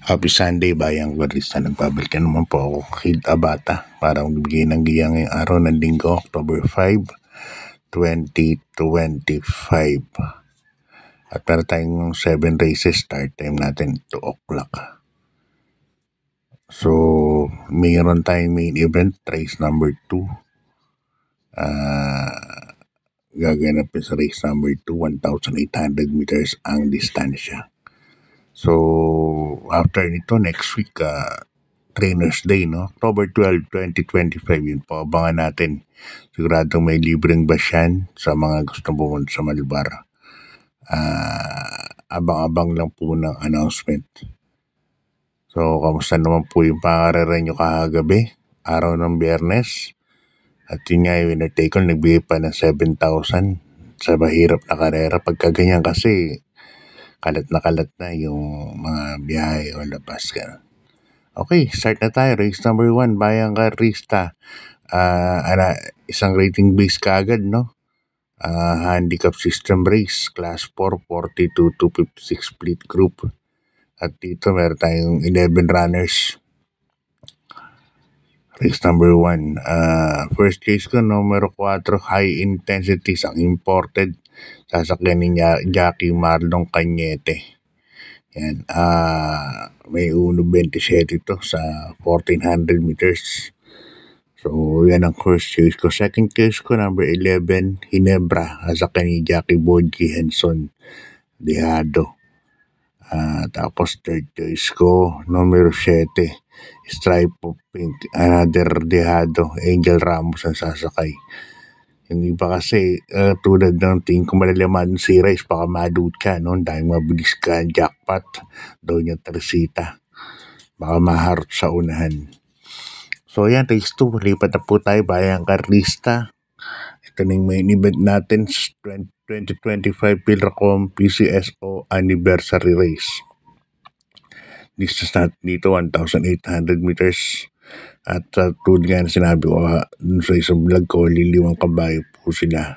Happy Sunday, bayang barista. Nagbabalik na naman po ako, Kid Abata, para magbigay ng giya ngayong araw ng Linggo, October 5, 2025. At para tayong 7 races, start time natin 2 o'clock. So, mayroon tayong main event, race number 2. Gaganapin sa race number 2, 1,800 meters ang distansya. So, after nito, next week, Trainers Day, no? October 12, 2025, yun po, abangan natin. Siguradong may libreng bus yan sa mga gustong pumunta sa Malbar. Abang-abang lang po ng announcement. So, kamusta naman po yung pangarera nyo kagabi? Araw ng Biyernes. At yun nga yung winner take all, nagbigay pa ng 7,000 sa mahirap na karera. Pagka ganyan kasi, kalat na yung mga biyahe o labas. Ganun. Okay, start na tayo. Race number 1, Bayang Karista. Isang rating base kaagad, no? Handicap system race, class 4, 42 to 56 split group. At dito meron tayong 11 runners. Race number 1. First case ko, numero 4, high intensity, ang imported. Sasakyan ni Jackie Marlon Cañete. Yan. May 1.27 ito sa 1,400 meters. So, yan ang first case ko. Second case ko, number 11, Hinebra. Sasakyan ni Jackie Boji Henson Dejado. Tapos third choice ko, numero 7, Stripe of Pink, another Dejado, Angel Ramos ang sasakay. Yung iba kasi, tulad ng tingin ko malalaman si Rice, baka madud ka, no? Dahil mabilis ka, jackpot, daw niya Teresita. Baka maharot sa unahan. So yan, race 2, lipat na po tayo, Bayang Karista. Ito na yung main event natin, 2025 Pilracom PCSO Anniversary Race. Distance natin dito, 1,800 meters. At tulad nga na sinabi ko sa isang vlog ko, liliwang kabayo po sila.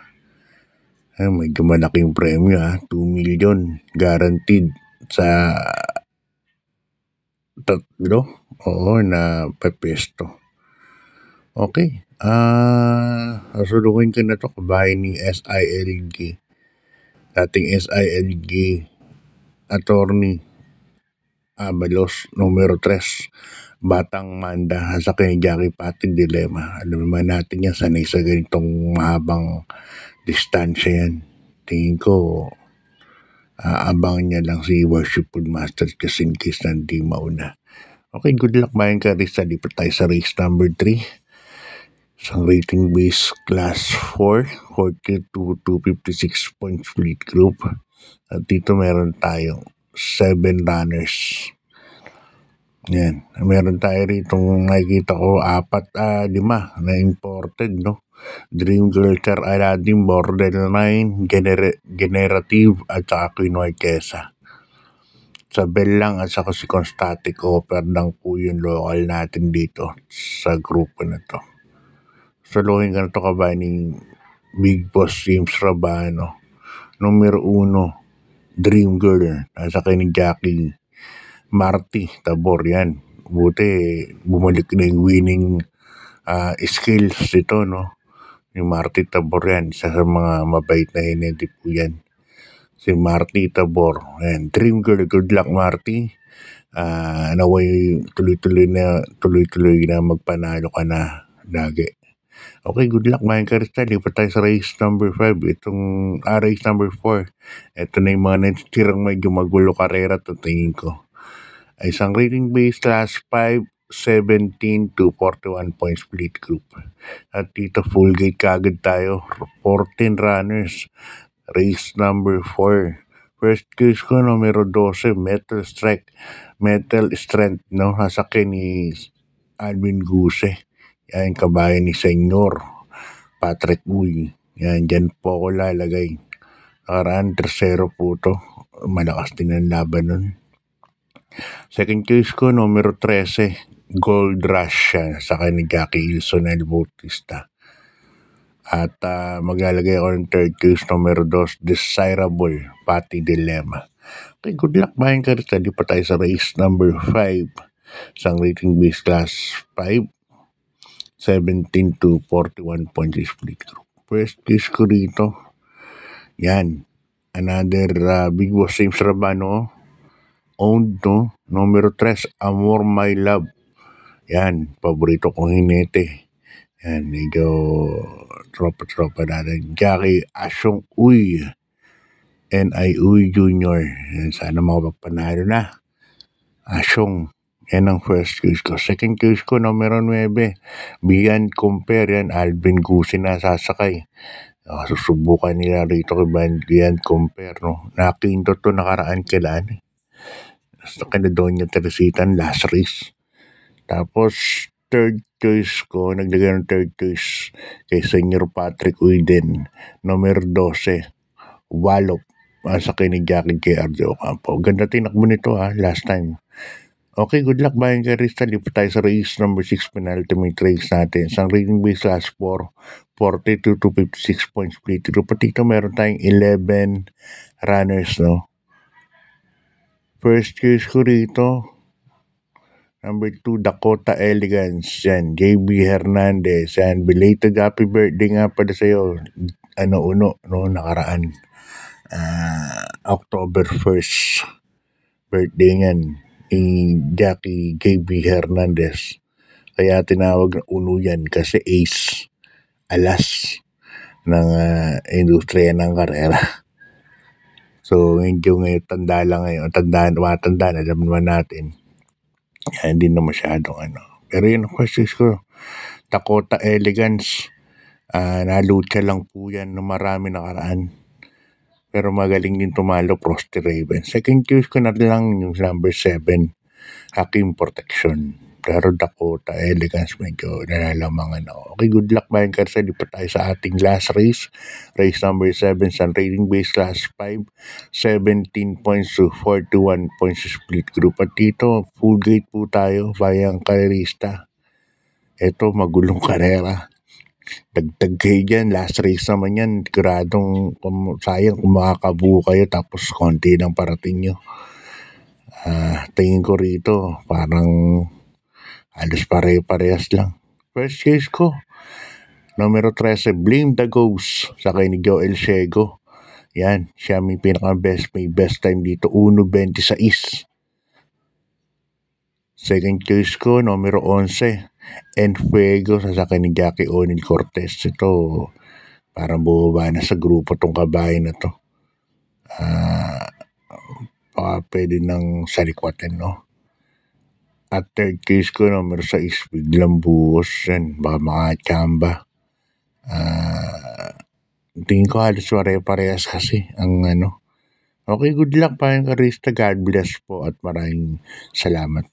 Medyo malaking premyo, 2 million guaranteed sa tatlo. Oo, na pepesto. Okay. Asuluhin ko na to, kabahay ni SILG. Dating SILG attorney Abalos, numero 3. Batang Manda, sa kay Jackie Pati Dilema. Alam naman natin yan, sanay sa ganitong mahabang distansya yan. Tingin ko, abangan niya lang si Worshipful Masters kasi in case na hindi mauna. Okay, good luck Bayang Karista. Lipat tayo sa race number 3. Isang rating base class 4, 42 to 56 point split group. At dito meron tayong 7 runners. Yan. Meron tayo rito nakikita ko 5 na imported, no? Dream Girl Sir Aladdin, Borderline, Generative at saka Queen Marquesa. Sa Bell lang at saka si Constatic Offer lang po yung local natin dito sa grupo na to. Saluhin ka na to kabayan ni Big Boss James Rabano. Numero 1, Dream Girl. Nasa kay ni Jackie Marty Tabor yan. Buti bumalik na yung winning skills ito, no? Yung Marty Tabor yan. Isa sa mga mabait na hinedi po yan. Si Marty Tabor. Ayan. Dream Girl. Good luck, Marty. Naway tuloy-tuloy na magpanalo ka na lagi. Okay, good luck Bayang Karista. Lipat tayo sa race number 5. Itong race number 4. Ito na yung mga natitirang medyo magulo karera to tingin ko. Ay isang rating base class 5, 17 to 41 point split group. At dito full gate kagad tayo. 14 runners. Race number 4. First case ko, numero 12, Metal Strength, no? Sasakyan ni Alvin Guse. Yan, kabayan ni Senyor Patrick Uy. Yan, dyan po ako lalagay. Nakaraan, 3-0 po to. Malakas din ang laban nun. Second case ko, numero 13, Gold Rush. Sa ni Jackie Ilsonel Bautista. At maglalagay ako ng third case, numero 2, Desirable Pati Dilema. Okay, good luck Bayan Karista. Di pa tayo sa race number 5. Isang rating base class 5. 17 to 41 points split group. First case ko rito. Yan. Another Big Boss James Rabano. Owned, no? Numero 3, Amor My Love. Yan. Paborito kong hinete. Yan. Medyo tropa natin. Jackie Asyong Uy. N.I. Uy Jr. Yan. Sana makapagpanalo na. Asyong. Yan ang first case ko. Second case ko, numero 9. Beyond Compare. Yan. Alvin Gusi na sasakay. Susubukan nila rito kay Beyond Compare. No? Nakinto to nakaraan kailan. Sa kanya Doña Teresitan, last race. Tapos, third choice ko, naglagay ng third choice kay Senior Patrick Uiden. Numero 12. Walop. Sa kay ni Jackie J.R. Ocampo. Ganda tinakbo nito last time. Okay, good luck Bayan Karista. Lipat tayo sa race number 6 penultimate race natin. Isang rating base last 4, 42 to 56 points split. Pero dito meron tayong 11 runners, no? First case ko rito, number 2, Dakota Elegance. Yan, JB Hernandez. Yan, belated happy birthday nga pala sa'yo. No, nakaraan. October 1st. Birthday niyan ni Jackie JB Hernandez. Kaya tinawag na uno yan kasi ace, alas ng industriya ng karera. So, medyo ngayon tanda na, alam naman natin. Hindi na masyadong Pero yun ang questions ko. Dakota Elegance. Nalucha lang po yan ng marami nakaraan. Pero magaling din tumalo, Frosty Raven. Second choice ko na lang yung number 7, Hakim Protection. Pero Dakota Elegance, medyo nalalamangan ako. Okay, good luck Bayan Karista. Lipat tayo sa ating last race. Race number 7, sa rating base class 5. 17 points to 41 points split group. At dito, full gate po tayo, Bayan Karista. Ito, magulong karera. Dagdag kayo dyan, last race naman yan, siguradong sayang kung makakabuo kayo tapos konti lang parating nyo. Tingin ko rito parang halos pare-parehas lang. First case ko, numero 13, Blame the Ghost sa kay ni Joel Ciego. Yan, siya may may best time dito, 1.26. Second choice ko, numero 11, Enfuego sa sakin ni Jackie O'Neil Cortez. Ito, parang bumaba na sa grupo tong kabahay na to. Baka pwede nang salikwatin, no? At third case ko, numero 6, Biglang Buhos. Yan, baka makachamba. Tingin ko halos pare-parehas kasi ang Okay, good luck Bayan Karista. God bless po at maraming salamat.